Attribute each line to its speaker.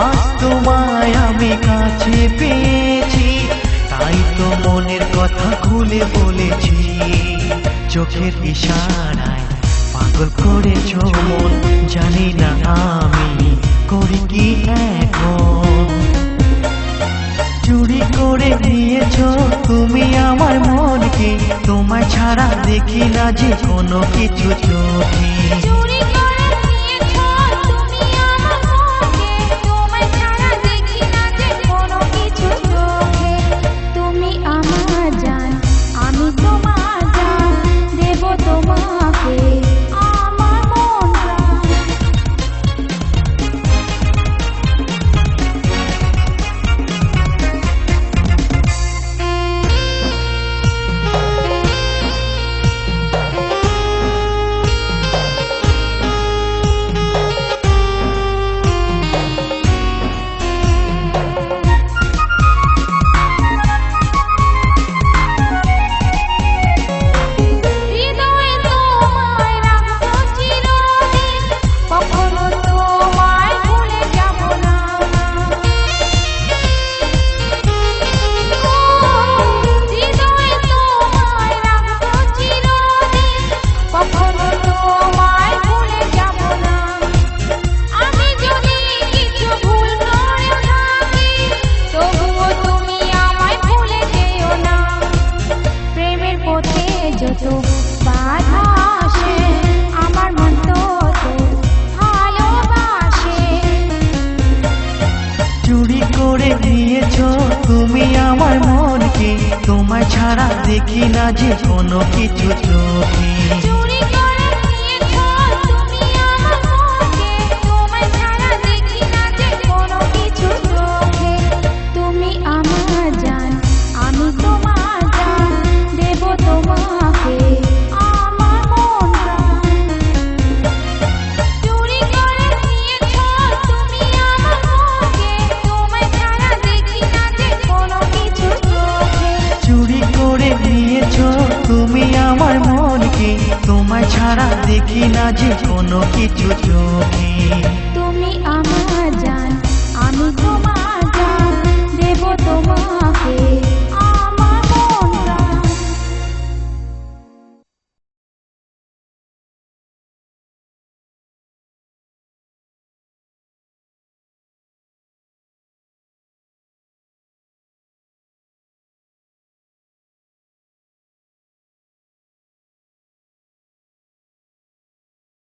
Speaker 1: আজ তোমায় আমি কাছে পেয়েছি, তাই তো মনের কথা খুলে বলেছি। চোখের ইশারায় পাগল করেছ মন, জানি না আমি করি কি এখন। চুরি করে নিয়েছ তুমি আমার মনকে, তোমায় ছাড়া দেখি না যে কোনো কিছু চোখে। চুরি করে নিয়েছ তুমি আমার মনকে, তোমায় ছাড়া দেখি না যে কোনো কিছু চোখে।
Speaker 2: তুমি আমার জান, আমি তোমার জান, দেব তোমাকে আমার মন প্রাণ। চুরি করে নিয়েছ তুমি আমার মনকে, তোমায় ছাড়া দেখি না যে কোনো কিছু চোখে।
Speaker 1: চুরি করে নিয়েছ তুমি আমার মনকে, তোমায় ছাড়া দেখি না যে কোনো কিছু চোখে।